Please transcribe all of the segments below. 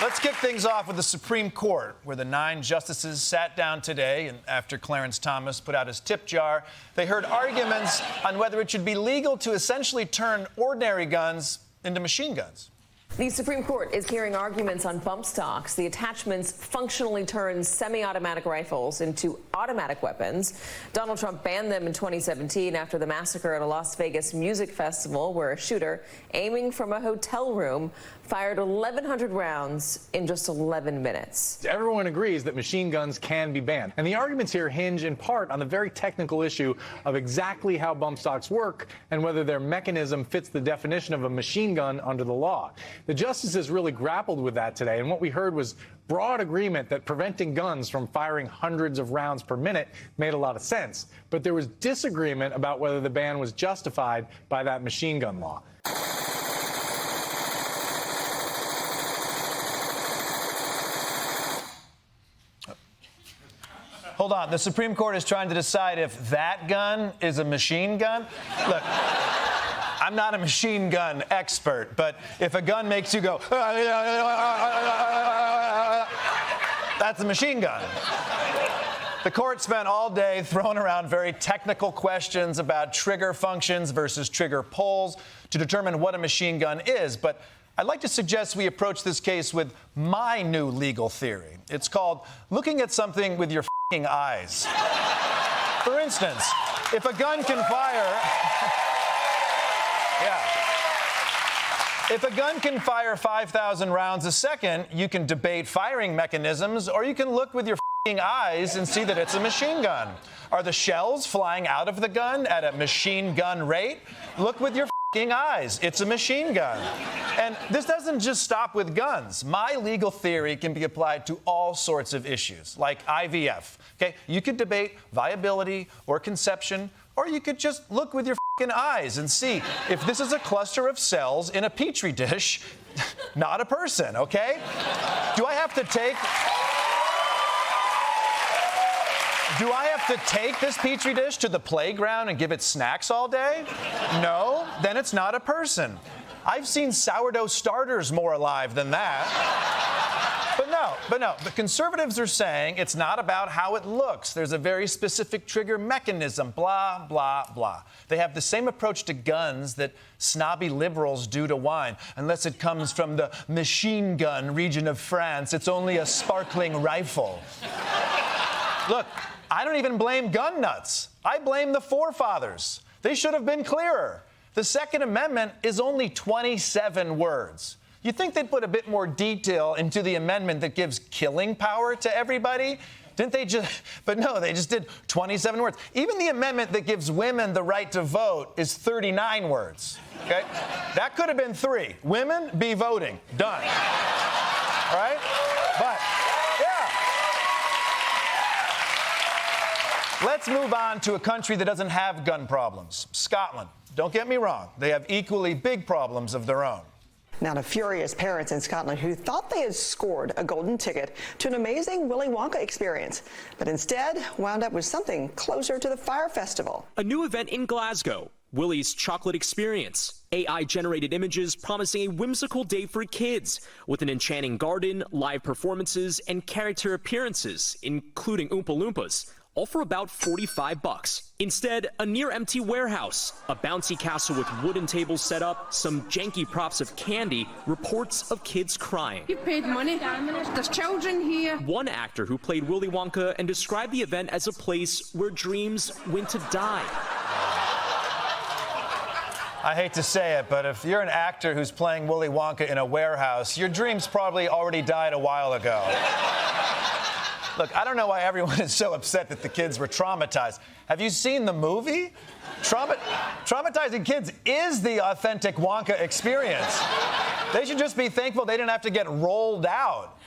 Let's kick things off with the Supreme Court, where the 9 justices sat down today, and after Clarence Thomas put out his tip jar, they heard arguments on whether it should be legal to essentially turn ordinary guns into machine guns. The Supreme Court is hearing arguments on bump stocks. The attachments functionally turn semi-automatic rifles into automatic weapons. Donald Trump banned them in 2017 after the massacre at a Las Vegas music festival where a shooter, aiming from a hotel room, fired 1,100 rounds in just 11 minutes. Everyone agrees that machine guns can be banned. And the arguments here hinge in part on the very technical issue of exactly how bump stocks work and whether their mechanism fits the definition of a machine gun under the law. The justices really grappled with that today, and what we heard was broad agreement that preventing guns from firing hundreds of rounds per minute made a lot of sense. But there was disagreement about whether the ban was justified by that machine gun law. Hold on. The Supreme Court is trying to decide if that gun is a machine gun. Look, I'm not a machine gun expert, but if a gun makes you go, that's a machine gun. The court spent all day throwing around very technical questions about trigger functions versus trigger pulls to determine what a machine gun is, but I'd like to suggest we approach this case with my new legal theory. It's called looking at something with your f***ing eyes. For instance, if a gun can fire... If a gun can fire 5,000 rounds a second, you can debate firing mechanisms, or you can look with your f***ing eyes and see that it's a machine gun. Are the shells flying out of the gun at a machine gun rate? Look with your f***ing eyes. It's a machine gun. And this doesn't just stop with guns. My legal theory can be applied to all sorts of issues, like IVF. Okay, you could debate viability or conception, or you could just look with your f***ing eyes and see if this is a cluster of cells in a petri dish, not a person, okay? Do I have to take this petri dish to the playground and give it snacks all day? No, then it's not a person. I've seen sourdough starters more alive than that. But no, the conservatives are saying it's not about how it looks. There's a very specific trigger mechanism, blah, blah, blah. They have the same approach to guns that snobby liberals do to wine. Unless it comes from the machine gun region of France, it's only a sparkling rifle. Look, I don't even blame gun nuts. I blame the forefathers. They should have been clearer. The Second Amendment is only 27 words. You'd think they'd put a bit more detail into the amendment that gives killing power to everybody. Didn't they just? But no, they just did 27 words. Even the amendment that gives women the right to vote is 39 words. Okay? That could have been 3. Women be voting. Done. All right? But, yeah. Let's move on to a country that doesn't have gun problems. Scotland. Don't get me wrong. They have equally big problems of their own. Now to furious parents in Scotland who thought they had scored a golden ticket to an amazing Willy Wonka experience, but instead wound up with something closer to the Fire Festival. A new event in Glasgow, Willy's Chocolate Experience. AI-generated images promising a whimsical day for kids, with an enchanting garden, live performances, and character appearances, including Oompa Loompas. All for about $45. Instead, a near-empty warehouse, a bouncy castle with wooden tables set up, some janky props of candy, reports of kids crying. You paid money. There's children here. One actor who played Willy Wonka and described the event as a place where dreams went to die. I hate to say it, but if you're an actor who's playing Willy Wonka in a warehouse, your dreams probably already died a while ago. Look, I don't know why everyone is so upset that the kids were traumatized. Have you seen the movie? Traumatizing kids is the authentic Wonka experience. They should just be thankful they didn't have to get rolled out.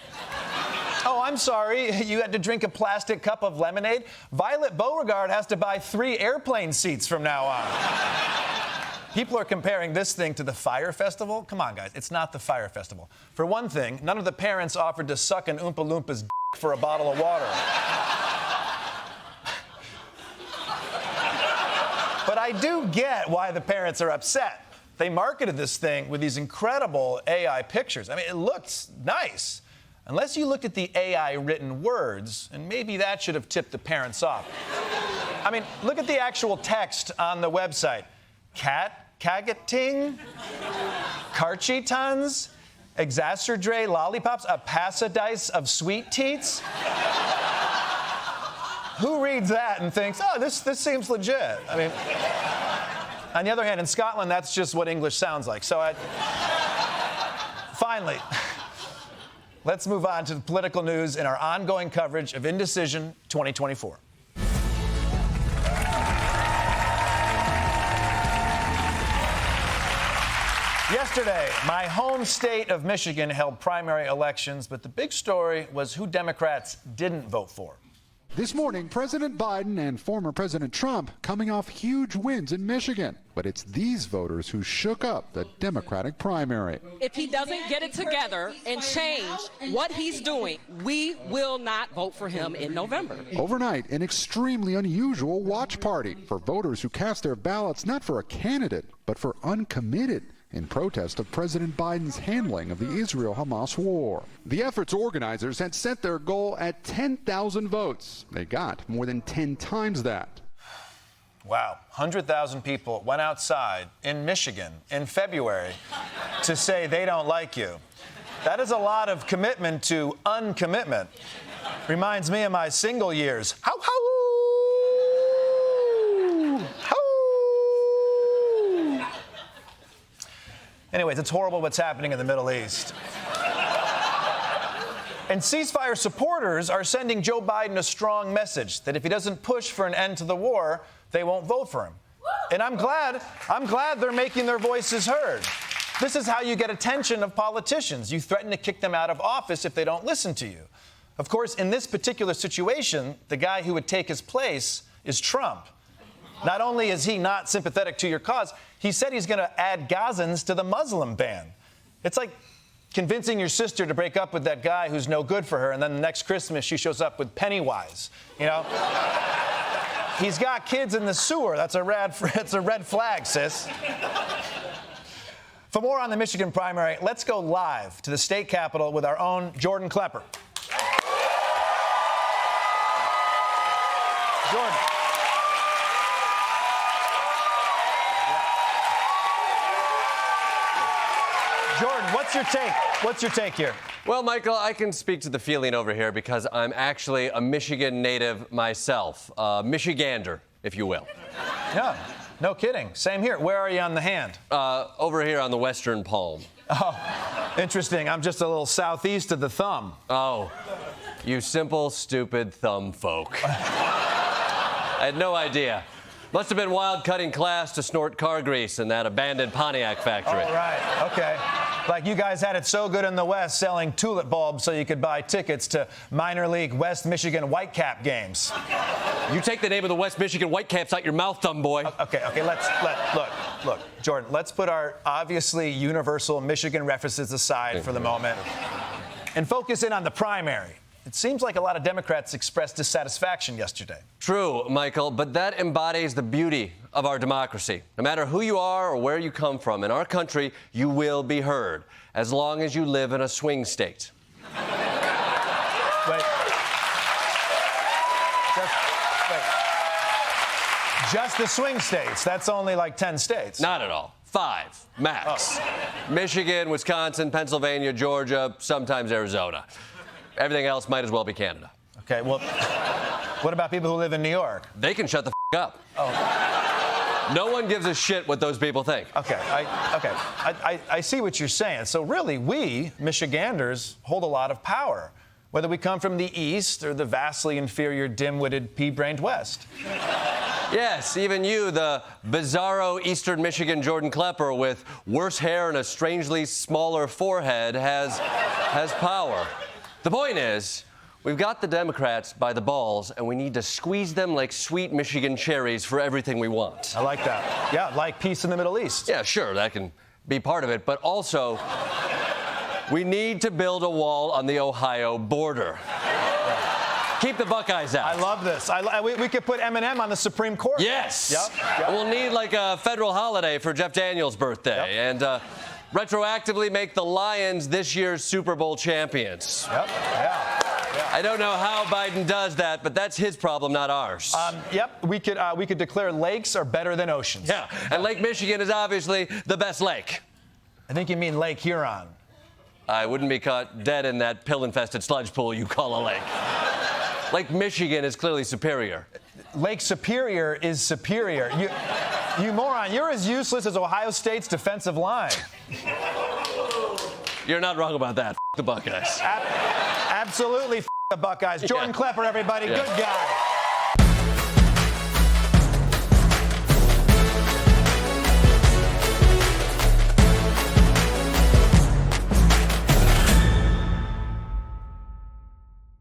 Oh, I'm sorry, you had to drink a plastic cup of lemonade? Violet Beauregard has to buy 3 airplane seats from now on. People are comparing this thing to the Fire Festival. Come on, guys, it's not the Fire Festival. For one thing, none of the parents offered to suck an Oompa Loompa's d for a bottle of water. But I do get why the parents are upset. They marketed this thing with these incredible AI pictures. I mean, it looks nice. Unless you looked at the AI written words, and maybe that should have tipped the parents off. I mean, look at the actual text on the website. Kagating, Karchi tons, Exacerdre lollipops, a passadice of sweet teats. Who reads that and thinks, oh, this seems legit? I mean, on the other hand, in Scotland, that's just what English sounds like. So finally, let's move on to the political news in our ongoing coverage of Indecision 2024. Yesterday, my home state of Michigan held primary elections, but the big story was who Democrats didn't vote for. This morning, President Biden and former President Trump coming off huge wins in Michigan. But it's these voters who shook up the Democratic primary. If he doesn't get it together and change what he's doing, we will not vote for him in November. Overnight, an extremely unusual watch party for voters who cast their ballots not for a candidate, but for uncommitted, in protest of President Biden's handling of the Israel-Hamas war. The effort's organizers had set their goal at 10,000 votes. They got more than 10 times that. Wow, 100,000 people went outside in Michigan in February to say they don't like you. That is a lot of commitment to uncommitment. Reminds me of my single years. How, how? Anyways, it's horrible what's happening in the Middle East. And ceasefire supporters are sending Joe Biden a strong message that if he doesn't push for an end to the war, they won't vote for him. And I'm glad they're making their voices heard. This is how you get attention of politicians. You threaten to kick them out of office if they don't listen to you. Of course, in this particular situation, the guy who would take his place is Trump. Not only is he not sympathetic to your cause, he said he's going to add Gazans to the Muslim ban. It's like convincing your sister to break up with that guy who's no good for her, and then the next Christmas she shows up with Pennywise, you know? He's got kids in the sewer. That's a red flag, sis. For more on the Michigan primary, let's go live to the state capitol with our own Jordan Klepper. Jordan. Jordan, what's your take here? Well, Michael, I can speak to the feeling over here because I'm actually a Michigan native myself, Michigander, if you will. Yeah, no kidding. Same here. Where are you on the hand? Over here on the western palm. Oh, interesting. I'm just a little southeast of the thumb. Oh, you simple, stupid thumb folk. I had no idea. Must have been wild cutting class to snort car grease in that abandoned Pontiac factory. Oh, right. Okay. Like you guys had it so good in the West selling tulip bulbs so you could buy tickets to minor league West Michigan Whitecap games. You take the name of the West Michigan Whitecaps out your mouth, thumb boy. Okay, look, Jordan, let's put our obviously universal Michigan references aside for the moment and focus in on the primary. It seems like a lot of Democrats expressed dissatisfaction yesterday. True, Michael, but that embodies the beauty of our democracy. No matter who you are or where you come from, in our country, you will be heard, as long as you live in a swing state. Wait. Just the swing states. That's only like 10 states. Not at all. 5, max. Oh. Michigan, Wisconsin, Pennsylvania, Georgia, sometimes Arizona. Everything else might as well be Canada. Okay, well, what about people who live in New York? They can shut the up. Oh. No one gives a shit what those people think. Okay, I see what you're saying. So really, we, Michiganders, hold a lot of power, whether we come from the East or the vastly inferior, dim-witted, pea-brained West. Yes, even you, the bizarro Eastern Michigan Jordan Klepper with worse hair and a strangely smaller forehead has power. The point is, we've got the Democrats by the balls, and we need to squeeze them like sweet Michigan cherries for everything we want. I like that. Yeah, like peace in the Middle East. Yeah, sure, that can be part of it, but also, we need to build a wall on the Ohio border. Keep the Buckeyes out. I love this. We could put Eminem on the Supreme Court. Yes. Yep. We'll need like a federal holiday for Jeff Daniels' birthday. Yep. And retroactively make the Lions this year's Super Bowl champions. Yep. Yeah. I don't know how Biden does that, but that's his problem, not ours. Yep. We could declare lakes are better than oceans. Yeah. And Lake Michigan is obviously the best lake. I think you mean Lake Huron. I wouldn't be caught dead in that pill-infested sludge pool you call a lake. Lake Michigan is clearly superior. Lake Superior is superior. You moron, you're as useless as Ohio State's defensive line. You're not wrong about that. The Buckeyes. Absolutely the Buckeyes. Jordan Klepper, everybody. Yeah. Good guy.